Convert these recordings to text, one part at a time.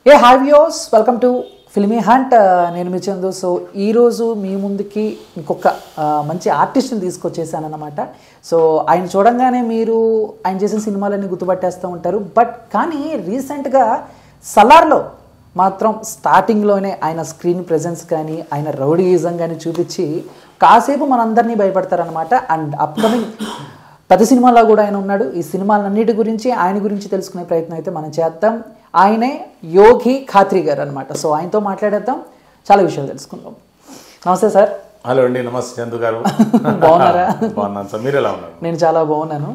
A hi viewers, welcome to filmy hunt. నేను మీ Chandu. So ఈరోజు మీ ముందుకి ఇంకొక మంచి ఆర్టిస్ట్ని తీసుకొచ్చేసాను అనమాట. సో ఆయన చూడంగానే మీరు ఆయన చేసిన సినిమాలన్నీ గుర్తుపట్టేస్తూ ఉంటారు. కానీ రీసెంట్గా సలార్లో మాత్రం స్టార్టింగ్లోనే ఆయన స్క్రీన్ ప్రెజెన్స్ కానీ ఆయన రౌడీయిజం కానీ చూపించి కాసేపు మనందరినీ భయపడతారనమాట. అండ్ అప్కమింగ్ పెద్ద సినిమాలో కూడా ఆయన ఉన్నాడు. ఈ సినిమాలన్నిటి గురించి ఆయన గురించి తెలుసుకునే ప్రయత్నం అయితే మనం చేద్దాం. ఆయనే యోగి ఖాత్రి గారు అనమాట. సో ఆయనతో మాట్లాడేద్దాం, చాలా విషయాలు తెలుసుకుందాం. నమస్తే సార్. హలో అండి. నమస్తే చందు గారు. బాగున్నారా? బాగున్నాను సార్, మీరు ఎలా ఉన్నారు? నేను చాలా బాగున్నాను.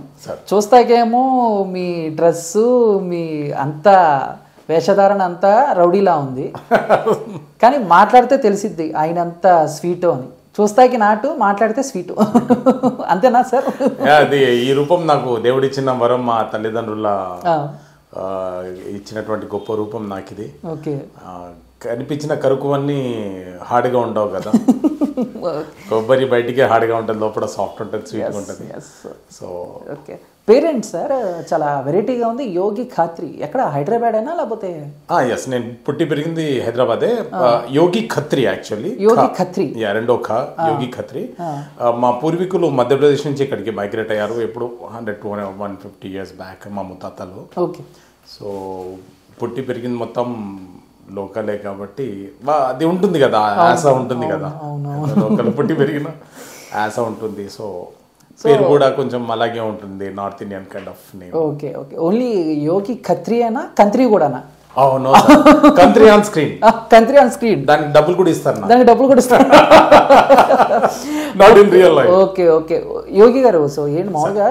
చూస్తాకేమో మీ డ్రెస్సు, మీ అంతా వేషధారణ అంతా రౌడీలా ఉంది, కానీ మాట్లాడితే తెలిసిద్ది ఆయన అంత స్వీటు అని. చూస్తాకి నాటు, మాట్లాడితే స్వీటు. అంతేనా సార్? అది ఈ రూపం నాకు దేవుడిచ్చిన వరం, మా తల్లిదండ్రుల ఇచ్చినటువంటి గొప్ప రూపం నాకు ఇది. ఓకే. కనిపించిన కరుకువన్నీ హార్డ్గా ఉండవు కదా. కొబ్బరి బయటికే హార్డ్గా ఉంటుంది, లోపల సాఫ్ట్ ఉంటుంది, స్వీట్గా ఉంటుంది. So okay. పేరెంట్స్ సార్ చాలా వెరైటీగా ఉంది. యోగి ఖాత్రి ఎక్కడ, హైదరాబాద్ అయినా లేకపోతే? ఎస్, నేను పుట్టి పెరిగింది హైదరాబాదే. యోగి ఖత్రి యాక్చువల్లీ. యోగి ఖత్రి, రెండో యోగి ఖత్రి. మా పూర్వీకులు మధ్యప్రదేశ్ నుంచి ఇక్కడికి మైగ్రేట్ అయ్యారు ఎప్పుడు 100-150 years బ్యాక్, మా ముత్తాతలు. ఓకే. సో పుట్టి పెరిగింది మొత్తం లోకలే కాబట్టి అది ఉంటుంది కదా, ఆశ ఉంటుంది కదా, లోకల్ పుట్టి పెరిగిన ఆశ ఉంటుంది. సో పేరు కూడా కొంచెం అలాగే ఉంటుంది, north Indian kind of name. Okay okay. Only Yogi Khatri అయినా, కంత్రి కూడానా? అవును, కంత్రి ఆన్ స్క్రీన్. కంత్రి ఆన్ స్క్రీన్. దానికి డబ్బులు కూడా ఇస్తారు, దానికి డబ్బులు కూడా ఇస్తారు. Not in real life. Okay okay. Yogi గారు, సో ఏంటి మామూలుగా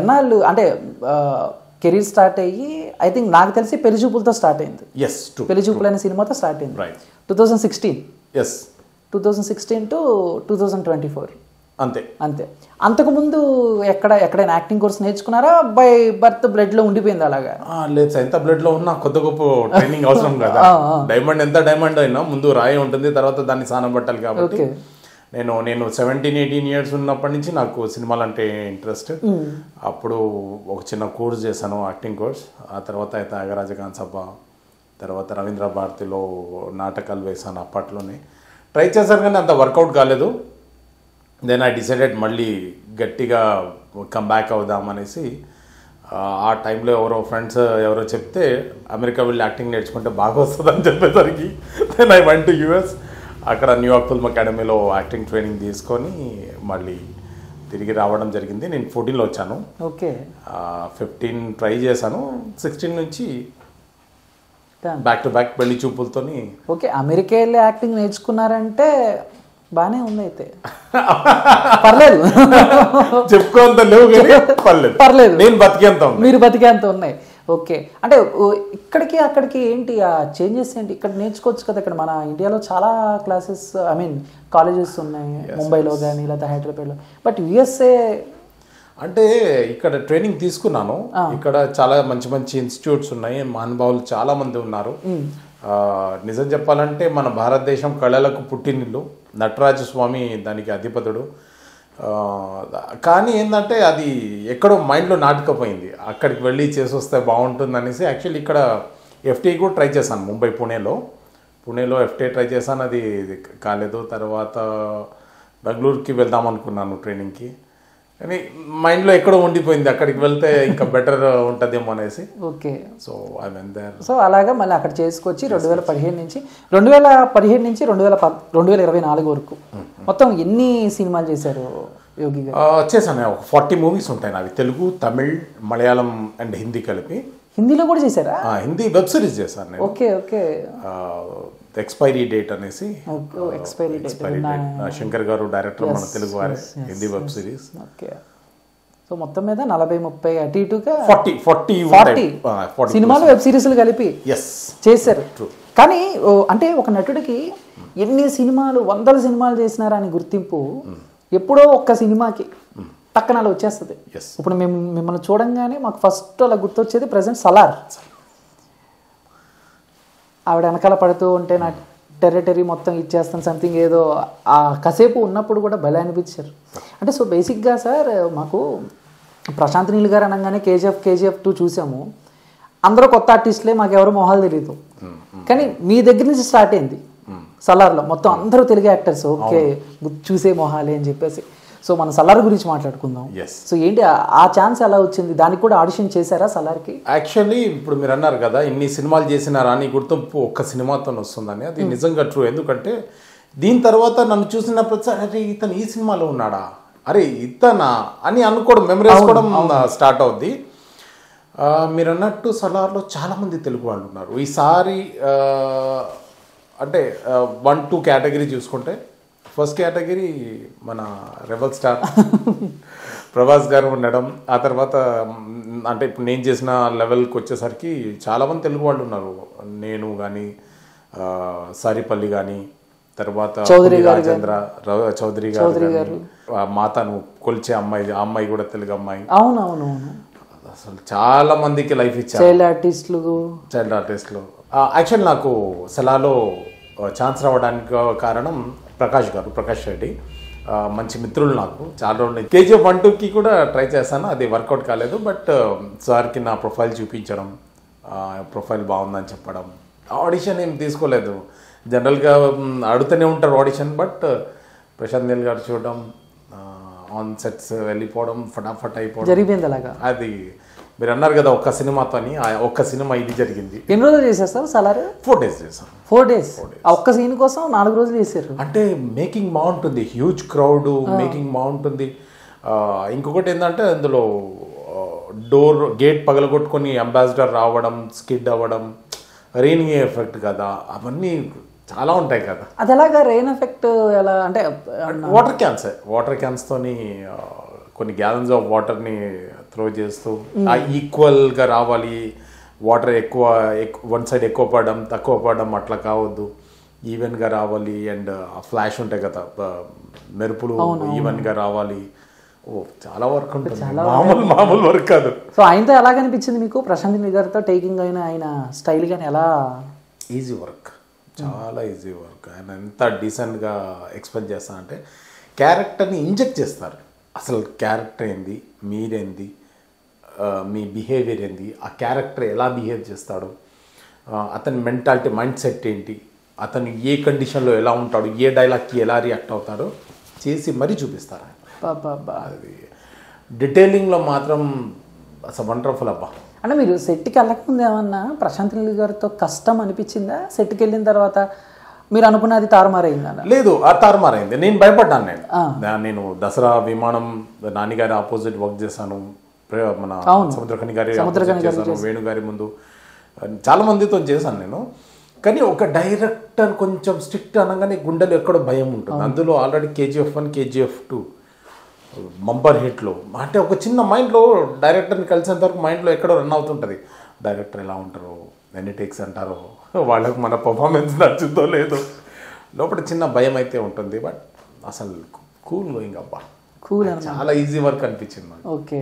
ఎన్నాళ్ళు అంటే కెరీర్ స్టార్ట్ అయ్యి, ఐ థింక్ నాకు తెలిసి పెళ్లి చూపులతో స్టార్ట్ అయింది. పెళ్లి చూపులు అనే సినిమాతో స్టార్ట్ అయింది 2016. 2016 to 2024 అంతే. అంతకుముందు ఎక్కడైనా యాక్టింగ్ కోర్స్ నేర్చుకున్నారా? బై బర్త్ బ్లడ్ లో ఉండిపోయింది అలాగా? లేదు సార్, ఎంత బ్లడ్ లో ఉన్నా కొత్త గొప్ప ట్రైనింగ్ అవసరం కదా. డైమండ్ ఎంత డైమండ్ అయినా ముందు రాయి ఉంటుంది, తర్వాత దాన్ని సానం పట్టాలి. కాబట్టి నేను 17-18 years ఉన్నప్పటి నుంచి నాకు సినిమాలు అంటే ఇంట్రెస్ట్. అప్పుడు ఒక చిన్న కోర్స్ చేశాను, యాక్టింగ్ కోర్స్. ఆ తర్వాత అయితే త్యాగరాజగాన సభ, తర్వాత రవీంద్ర భారతిలో నాటకాలు వేశాను. అప్పట్లోనే ట్రై చేశాను కానీ అంత వర్కౌట్ కాలేదు. దెన్ ఐ డిసైడెడ్ మళ్ళీ గట్టిగా కమ్బ్యాక్ అవుదామనేసి. ఆ టైంలో ఫ్రెండ్స్ ఎవరో చెప్తే అమెరికా వెళ్ళి యాక్టింగ్ నేర్చుకుంటే బాగా వస్తుందని చెప్పేసరికి then I went to US. అక్కడ న్యూయార్క్ ఫిల్మ్ అకాడమీలో యాక్టింగ్ ట్రైనింగ్ తీసుకొని మళ్ళీ తిరిగి రావడం జరిగింది. నేను 14లో వచ్చాను. ఓకే. 15 ట్రై చేశాను. 16 నుంచి బ్యాక్ టు బ్యాక్ పెళ్లి చూపులతోని. ఓకే. అమెరికా వెళ్ళి యాక్టింగ్ నేర్చుకున్నారంటే బానే ఉంది అయితే. పర్లేదు, చెప్పుకోంత లేవు కానీ పర్లేదు, నేను బతికేంత, మీరు బతికేంత ఉన్నాయి. ఓకే. అంటే ఇక్కడికి అక్కడికి ఏంటి ఆ చేంజెస్ ఏంటి? ఇక్కడ నేర్చుకోవచ్చు కదా, ఇక్కడ మన ఇండియాలో చాలా క్లాసెస్, ఐ మీన్ కాలేజెస్ ఉన్నాయి, ముంబైలో కానీ లేదా హైదరాబాద్లో. బట్ USA అంటే ఇక్కడ ట్రైనింగ్ తీసుకున్నాను. ఇక్కడ చాలా మంచి మంచి ఇన్స్టిట్యూట్స్ ఉన్నాయి, మహానుభావులు చాలా మంది ఉన్నారు. నిజం చెప్పాలంటే మన భారతదేశం కళలకు పుట్టినిల్లు. నటరాజ స్వామి దానికి అధిపతుడు. కానీ ఏంటంటే అది ఎక్కడో మైండ్లో నాటుకపోయింది. అక్కడికి వెళ్ళి చేసి వస్తే బాగుంటుంది అనేసి యాక్చువల్లీ ఇక్కడ FTA కూడా ట్రై చేశాను. ముంబై, పుణేలో FTA ట్రై చేశాను, అది కాలేదు. తర్వాత బెంగళూరుకి వెళ్దాం అనుకున్నాను ట్రైనింగ్కి, కానీ మైండ్లో ఎక్కడో ఉండిపోయింది, అక్కడికి వెళ్తే ఇంకా బెటర్ ఉంటుందేమో అనేసి. Okay. So I went there. So అలాగా మళ్ళీ అక్కడ చేసుకొచ్చి 2015 నుంచి 2024 వరకు మొత్తం ఎన్ని సినిమాలు చేశారు యోగి గారు? చేశాను, ఒక 40 మూవీస్ ఉంటాయి నావి. తెలుగు, తమిళ్, మలయాళం అండ్ హిందీ కలిపి. హిందీలో కూడా చేశారా? హిందీ వెబ్ సిరీస్ చేశాను నేను. Okay okay. ఎక్స్పైరీ డేట్ అనేసి, ఎక్స్పైరీ డేట్ శంకర్ గారు డైరెక్టర్, మన తెలుగు వారే, Hindi web series. Okay. So మొత్తం మీద 40-30 అటు ఇటుగా 40 సినిమాలు, వెబ్ సిరీస్లు కలిపి చేశారు. కానీ అంటే ఒక నటుడికి ఎన్ని సినిమాలు, 100 సినిమాలు చేసినారా అని గుర్తింపు ఎప్పుడో ఒక్క సినిమాకి టక్కన అలా వచ్చేస్తుంది. ఇప్పుడు మేము మిమ్మల్ని చూడంగానే మాకు ఫస్ట్ అలా గుర్తొచ్చేది ప్రజెంట్ సలార్. ఆవిడ వెనకాల పడుతూ ఉంటే నా టెరిటరీ మొత్తం ఇచ్చేస్తాను సంథింగ్ ఏదో ఆ కాసేపు ఉన్నప్పుడు కూడా భలే అనిపించారు. అంటే సో బేసిక్గా సార్ మాకు ప్రశాంత్ నీల్ గారు అనగానే KGF 2 చూసాము. అందరూ కొత్త ఆర్టిస్టులే, మాకు ఎవరు మొహాలు తెలియదు. కానీ మీ దగ్గర నుంచి స్టార్ట్ అయింది సలార్లో, మొత్తం అందరూ తెలుగు యాక్టర్స్, ఓకే చూసే మొహాలే అని చెప్పేసి. సో మనం సలార్ గురించి మాట్లాడుకుందాం. సో ఏంటి ఆ ఛాన్స్ ఎలా వచ్చింది? దానికి కూడా ఆడిషన్ చేశారా సలార్కి? యాక్చువల్లీ ఇప్పుడు మీరు అన్నారు కదా ఇన్ని సినిమాలు చేసినారా అని గుర్తింపు ఒక్క సినిమాతో వస్తుందని, అది నిజంగా ట్రూ. ఎందుకంటే దీని తర్వాత నన్ను చూసిన ప్రతిసారి అరే ఇతను ఈ సినిమాలో ఉన్నాడా, అరే ఇతనా అని అనుకోవడం, మెమరీస్ కూడా స్టార్ట్ అవుద్ది. మీరు అన్నట్టు సలార్లో చాలామంది తెలుగు వాళ్ళు ఉన్నారు ఈసారి. అంటే 1-2 కేటగిరీ చూసుకుంటే, ఫస్ట్ కేటగిరీ మన రెబల్ స్టార్ ప్రభాస్ గారు ఉండడం, ఆ తర్వాత అంటే ఇప్పుడు నేను చేసిన లెవెల్కి వచ్చేసరికి చాలామంది తెలుగు వాళ్ళు ఉన్నారు. నేను కానీ, సారిపల్లి కానీ, తర్వాత రాజేంద్ర చౌదరి గారు, మాతను కొలిచే అమ్మాయి, ఆ అమ్మాయి కూడా తెలుగు అమ్మాయి. అవునవునవును, అసలు చాలా మందికి లైఫ్ ఇచ్చారు చైల్డ్ ఆర్టిస్టులు. యాక్చువల్ నాకు సెలాలో ఛాన్స్ రావడానికి కారణం ప్రకాష్ రెడ్డి, మంచి మిత్రులు నాకు. చాలా రోజులు KGF 1-2కి కూడా ట్రై చేశాను, అది వర్కౌట్ కాలేదు. బట్ సార్కి నా ప్రొఫైల్ చూపించడం, ప్రొఫైల్ బాగుందని చెప్పడం. ఆడిషన్ ఏం తీసుకోలేదు, జనరల్గా అడుగుతూనే ఉంటారు ఆడిషన్. బట్ ప్రశాంత్ నీల్ గారు చూడడం, ఆన్ సెట్స్ వెళ్ళిపోవడం, ఫటాఫట్ అయిపోవడం జరిగింది. అలాగా అది మీరు అన్నారు కదా ఒక్క సినిమాతో అని, ఒక్క సినిమా ఇది జరిగింది. ఎన్ని రోజులు చేసేస్తారు సలార్? 4 days చేశాను. 4 days ఒక్క సీన్ కోసం 4 రోజులు చేశారు. అంటే మేకింగ్ బాగుంటుంది, హ్యూజ్ క్రౌడ్, మేకింగ్ బాగుంటుంది. ఇంకొకటి ఏంటంటే అందులో డోర్ గేట్ పగలగొట్టుకొని అంబాసిడర్ రావడం, స్కిడ్ అవ్వడం, రెయిన్ ఎఫెక్ట్ కదా, అవన్నీ చాలా ఉంటాయి కదా. అది ఎలాగా రెయిన్ ఎఫెక్ట్ ఎలా అంటే? వాటర్ క్యాన్స్తోని కొన్ని గ్యాలన్స్ ఆఫ్ వాటర్ని త్రో చేస్తూ ఈక్వల్గా రావాలి. వాటర్ ఎక్కువ వన్ సైడ్ ఎక్కువ పడడం, తక్కువ పడడం అట్లా కావద్దు, ఈవెన్గా రావాలి. అండ్ ఫ్లాష్ ఉంటాయి కదా మెరుపులు, ఈవెన్గా రావాలి. చాలా వర్క్ ఉంటుంది, మామూలు వర్క్ కాదు. సో ఆయనతో ఎలా కనిపించింది మీకు? ప్రశాంత్ నీల్ గారితో టేకింగ్ అయిన ఆయన స్టైల్ కానీ ఎలా? ఈజీ వర్క్, చాలా ఈజీ వర్క్. ఆయన ఎంత డీసెంట్గా ఎక్స్ప్లెయిన్ చేస్తానంటే క్యారెక్టర్ని ఇంజెక్ట్ చేస్తారు. అసలు క్యారెక్టర్ ఏంది, మీరేంది, మీ బిహేవియర్ ఏంది, ఆ క్యారెక్టర్ ఎలా బిహేవ్ చేస్తాడు, అతని మెంటాలిటీ, మైండ్ సెట్ ఏంటి, అతను ఏ కండిషన్లో ఎలా ఉంటాడు, ఏ డైలాగ్కి ఎలా రియాక్ట్ అవుతాడో చేసి మరీ చూపిస్తారు. అది డీటెయిలింగ్లో మాత్రం అసలు వండర్ఫుల్ అబ్బా. అంటే మీరు సెట్కి వెళ్ళకముందు ఏమన్నా ప్రశాంత్ నీల్ గారితో కష్టం అనిపించిందా? సెట్కి వెళ్ళిన తర్వాత మీరు అనుకున్నది తారుమారైందా? లేదు, ఆ తారుమారైంది. నేను భయపడ్డాను. నేను దసరా విమానం నాన్నగారి ఆపోజిట్ వర్క్ చేశాను, మన సముద్రఖని గారి చేశాను, వేణు గారి ముందు చాలా మందితో చేశాను నేను. కానీ ఒక డైరెక్టర్ కొంచెం స్ట్రిక్ట్ అనగానే గుండెలు ఎక్కడో భయం ఉంటుంది. అందులో ఆల్రెడీ KGF 1, KGF 2 బంపర్ హిట్లో, అంటే ఒక చిన్న మైండ్లో డైరెక్టర్ని కలిసేంత వరకు మైండ్లో ఎక్కడో రన్ అవుతుంటుంది. డైరెక్టర్ ఎలా ఉంటారో, ఎన్ని టేక్స్ అంటారో, వాళ్ళకు మన పర్ఫార్మెన్స్ నచ్చుతో లేదో, లోపల చిన్న భయం అయితే ఉంటుంది. బట్ అసలు కూల్ గోయింగ్ అబ్బా, కూల్, చాలా ఈజీ వర్క్ అనిపించింది నాకు. ఓకే.